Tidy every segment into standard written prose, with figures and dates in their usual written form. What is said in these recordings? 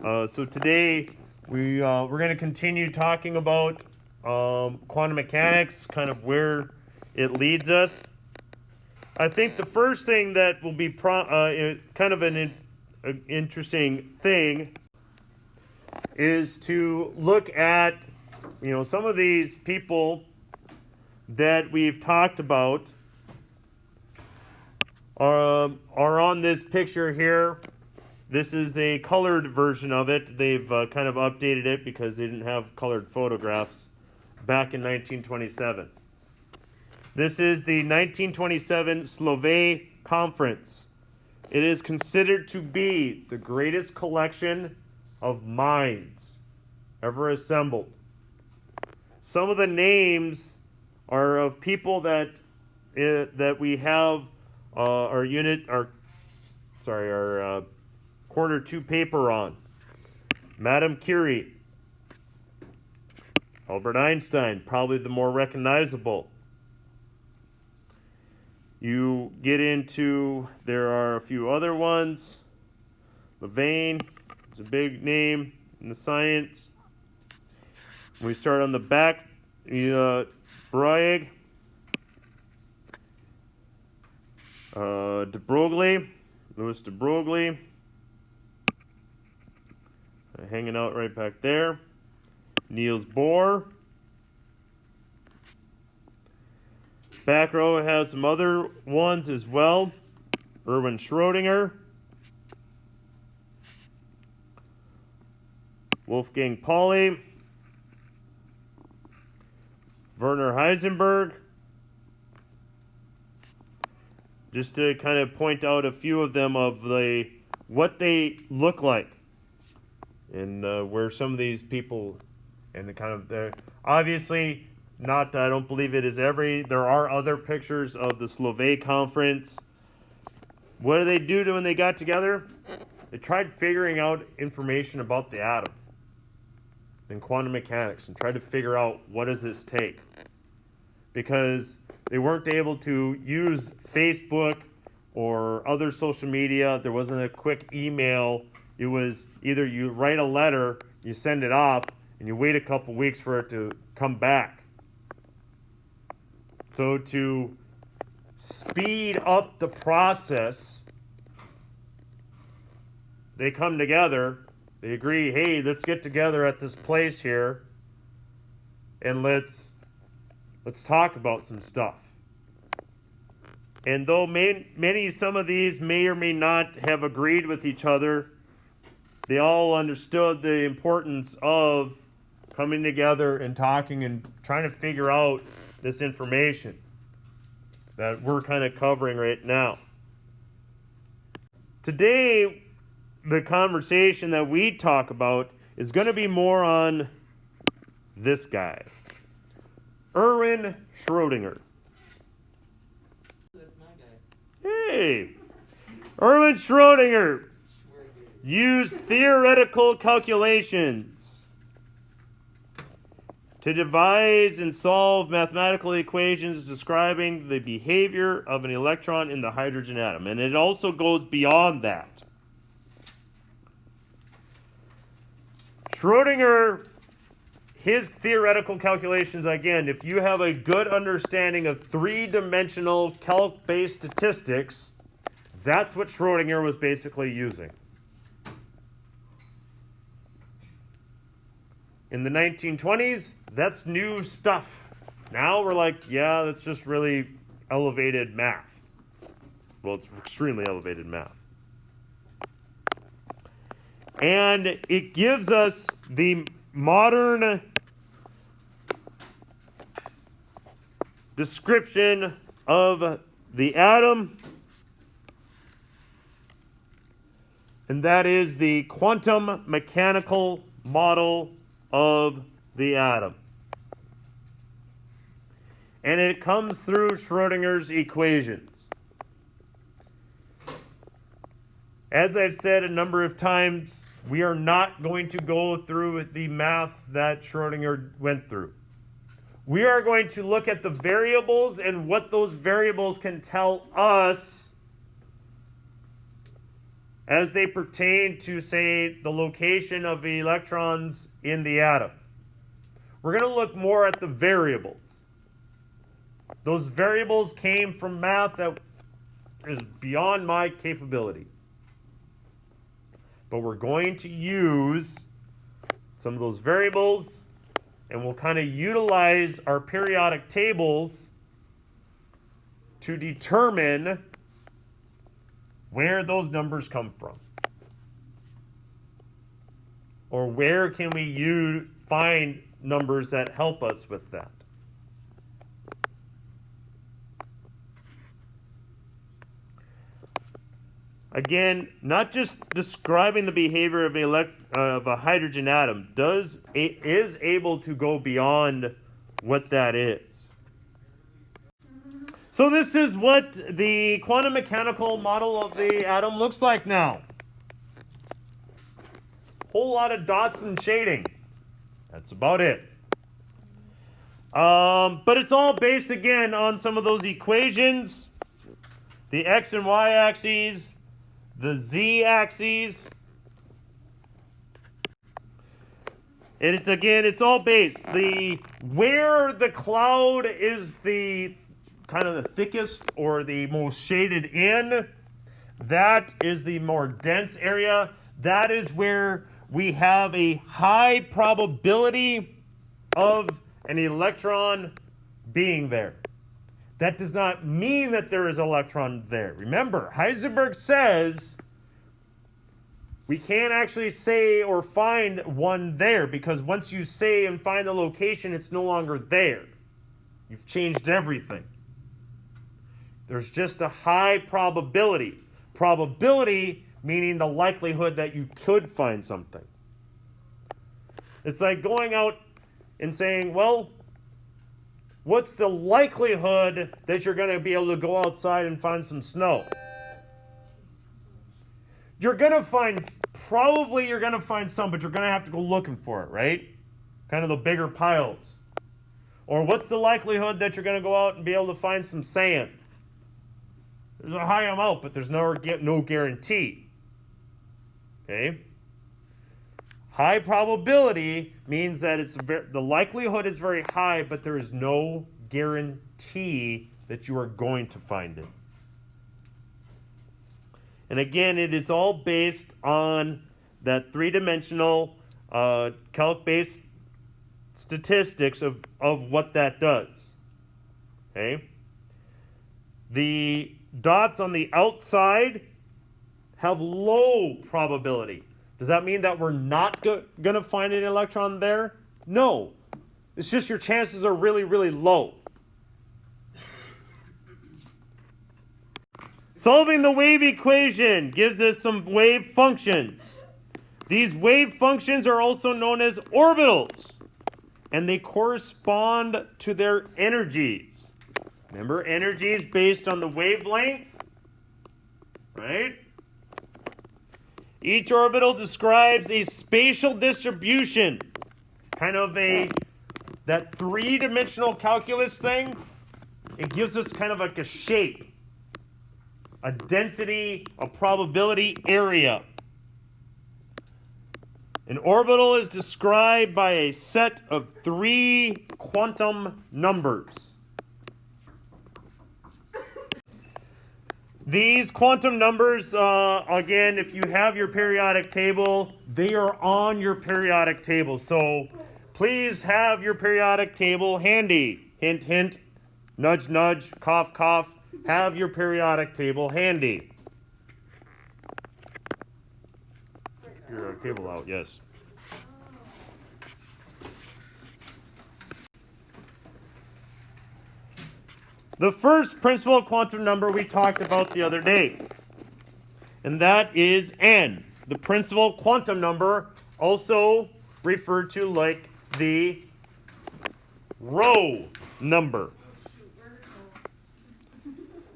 So today we're going to continue talking about quantum mechanics, kind of where it leads us. I think the first thing that will be kind of an interesting thing is to look at, some of these people that we've talked about are on this picture here. This is a colored version of it. They've kind of updated it because they didn't have colored photographs back in 1927. This is the 1927 Slovak Conference. It is considered to be the greatest collection of minds ever assembled. Some of the names are of people that we have our quarter two paper on. Madame Curie, Albert Einstein, probably the more recognizable. You get into, there are a few other ones. Levain is a big name in the science. We start on the back, Bragg, de Broglie, Louis de Broglie, hanging out right back there. Niels Bohr. Back row has some other ones as well. Erwin Schrodinger. Wolfgang Pauli. Werner Heisenberg. Just to kind of point out a few of them of what they look like. And where some of these people and the kind of obviously not, I don't believe it is there are other pictures of the Slovak Conference. What did they do when they got together? They tried figuring out information about the atom and quantum mechanics and tried to figure out what does this take. Because they weren't able to use Facebook or other social media. There wasn't a quick email. It was either you write a letter, you send it off, and you wait a couple weeks for it to come back. So to speed up the process, they come together, they agree, hey, let's get together at this place here, and let's talk about some stuff. And though some of these may or may not have agreed with each other, they all understood the importance of coming together and talking and trying to figure out this information that we're kind of covering right now. Today, the conversation that we talk about is going to be more on this guy, Erwin Schrodinger. That's my guy. Hey, Erwin Schrodinger used theoretical calculations to devise and solve mathematical equations describing the behavior of an electron in the hydrogen atom. And it also goes beyond that. Schrodinger, his theoretical calculations, again, if you have a good understanding of three-dimensional calc-based statistics, that's what Schrodinger was basically using. In the 1920s, that's new stuff. Now we're like, yeah, that's just really elevated math. Well, it's extremely elevated math. And it gives us the modern description of the atom, and that is the quantum mechanical model of the atom. And it comes through Schrodinger's equations. As I've said a number of times, we are not going to go through the math that Schrodinger went through. We are going to look at the variables and what those variables can tell us as they pertain to, say, the location of the electrons in the atom. We're going to look more at the variables. Those variables came from math that is beyond my capability. But we're going to use some of those variables, and we'll kind of utilize our periodic tables to determine where those numbers come from. Or where can we find numbers that help us with that. Again, not just describing the behavior of a hydrogen atom is able to go beyond what that is. So this is what the quantum mechanical model of the atom looks like now. Whole lot of dots and shading. That's about it. But it's all based, again, on some of those equations. The x and y axes, the z axes. And it's all based. Where the cloud is the kind of the thickest or the most shaded in, that is the more dense area. That is where we have a high probability of an electron being there. That does not mean that there is an electron there. Remember, Heisenberg says we can't actually say or find one there, because once you say and find the location, it's no longer there. You've changed everything. There's just a high probability. Probability meaning the likelihood that you could find something. It's like going out and saying, well, what's the likelihood that you're going to be able to go outside and find some snow? You're going to find some, but you're going to have to go looking for it, right? Kind of the bigger piles. Or what's the likelihood that you're going to go out and be able to find some sand? There's a high amount, but there's no guarantee. Okay? High probability means that the likelihood is very high, but there is no guarantee that you are going to find it. And again, it is all based on that three-dimensional calc-based statistics of what that does. Okay? The dots on the outside have low probability. Does that mean that we're not going to find an electron there? No. It's just your chances are really, really low. Solving the wave equation gives us some wave functions. These wave functions are also known as orbitals, and they correspond to their energies. Remember, energy is based on the wavelength, right? Each orbital describes a spatial distribution, kind of that three-dimensional calculus thing. It gives us kind of like a shape, a density, a probability area. An orbital is described by a set of three quantum numbers. These quantum numbers, again, if you have your periodic table, they are on your periodic table. So please have your periodic table handy. Hint, hint, nudge, nudge, cough, cough. Have your periodic table handy. Periodic table out, yes. The first principal quantum number we talked about the other day, and that is n. The principal quantum number, also referred to like the row number.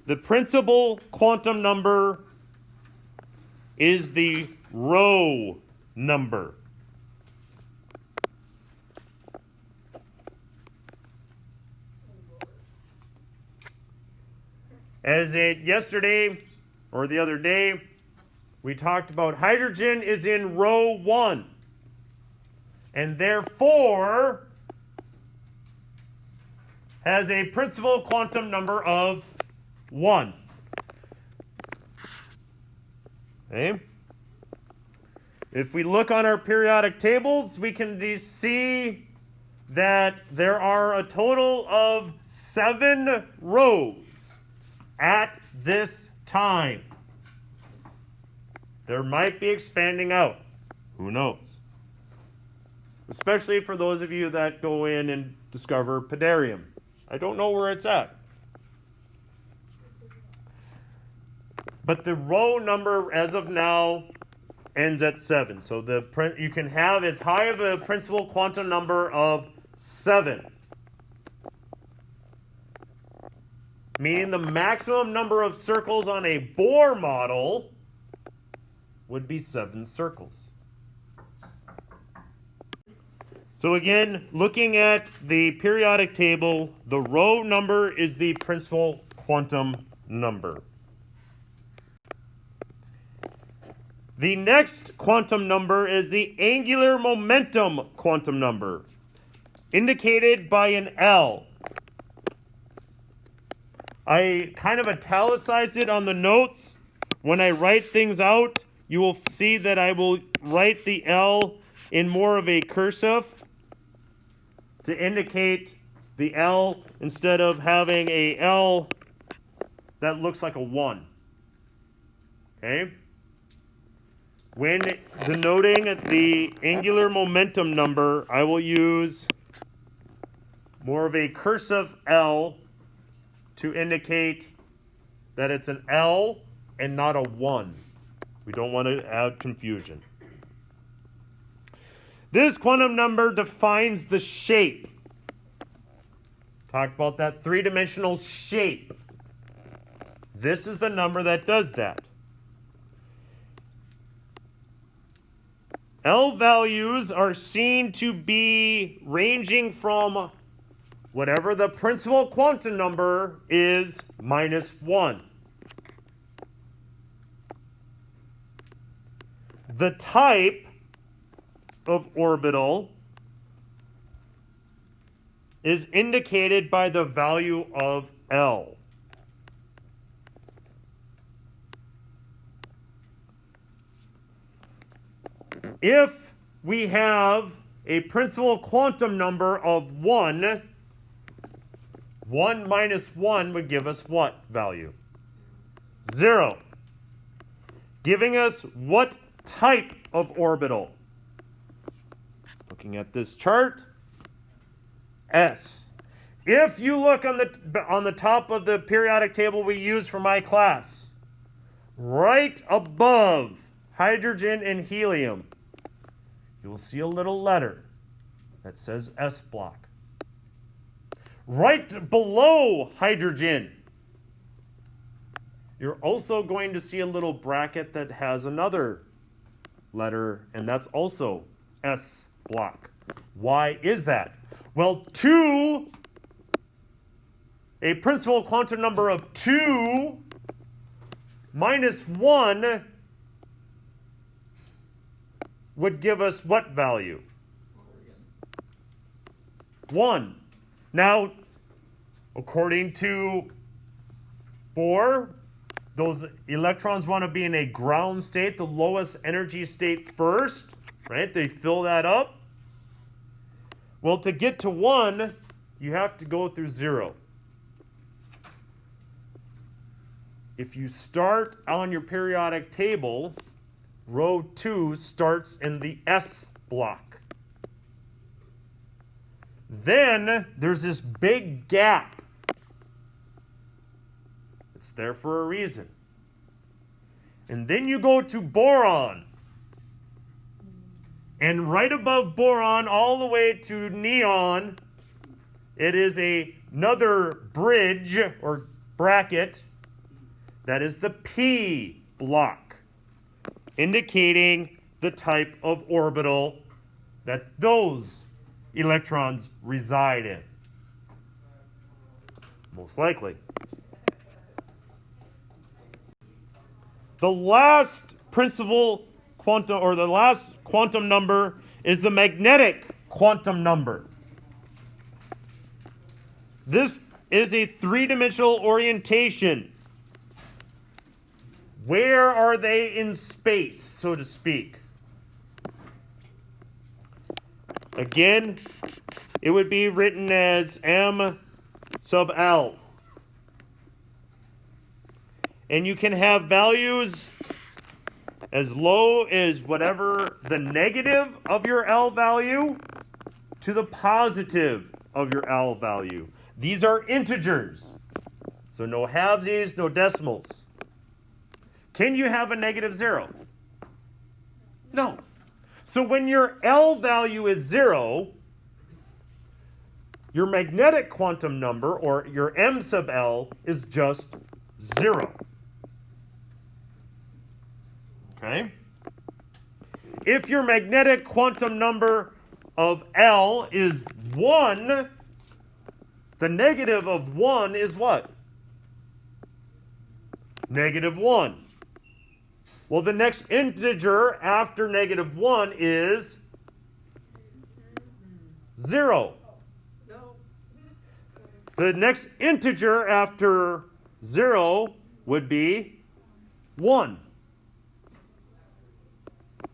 The principal quantum number is the row number. As yesterday or the other day, we talked about hydrogen is in row 1. And therefore has a principal quantum number of 1. Okay? If we look on our periodic tables, we can see that there are a total of 7 rows at this time. There might be expanding out. Who knows? Especially for those of you that go in and discover Pedarium. I don't know where it's at. But the row number as of now ends at 7. So you can have as high of a principal quantum number of 7. Meaning the maximum number of circles on a Bohr model would be 7 circles. So again, looking at the periodic table, the row number is the principal quantum number. The next quantum number is the angular momentum quantum number, indicated by an L. I kind of italicized it on the notes. When I write things out, you will see that I will write the L in more of a cursive to indicate the L instead of having a L that looks like a 1. Okay? When denoting the angular momentum number, I will use more of a cursive L to indicate that it's an L and not a 1. We don't want to add confusion. This quantum number defines the shape. Talked about that 3-dimensional shape. This is the number that does that. L values are seen to be ranging from whatever the principal quantum number is minus 1. The type of orbital is indicated by the value of L. If we have a principal quantum number of 1, 1 minus 1 would give us what value? 0. Giving us what type of orbital? Looking at this chart, S. If you look on the top of the periodic table we use for my class, right above hydrogen and helium, you will see a little letter that says S block. Right below hydrogen, you're also going to see a little bracket that has another letter, and that's also S block. Why is that? Well, a principal quantum number of 2 minus 1 would give us what value? 1. Now, according to Bohr, those electrons want to be in a ground state, the lowest energy state first, right? They fill that up. Well, to get to 1, you have to go through 0. If you start on your periodic table, row 2 starts in the S block. Then there's this big gap. It's there for a reason. And then you go to boron. And right above boron, all the way to neon, it is another bridge or bracket that is the P block, indicating the type of orbital that those electrons reside in. Most likely. The last principal quantum, or the last quantum number, is the magnetic quantum number. This is a three-dimensional orientation. Where are they in space, so to speak? Again, it would be written as m sub L. And you can have values as low as whatever the negative of your L value to the positive of your L value. These are integers. So no halvesies, no decimals. Can you have a negative 0? No. So when your L value is 0, your magnetic quantum number, or your m sub L, is just 0. Okay? If your magnetic quantum number of L is 1, the negative of 1 is what? Negative 1. Well, the next integer after negative 1 is 0. The next integer after 0 would be 1.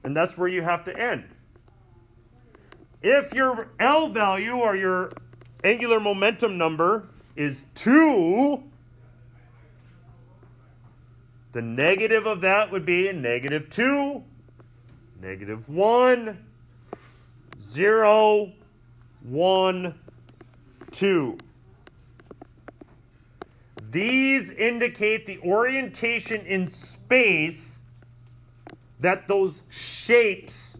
And that's where you have to end. If your L value, or your angular momentum number, is 2, the negative of that would be negative 2, negative 1, 0, 1, 2. These indicate the orientation in space that those shapes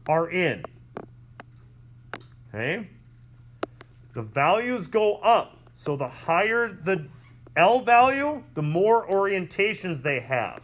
are in. Okay? The values go up. So the higher the L value, the more orientations they have.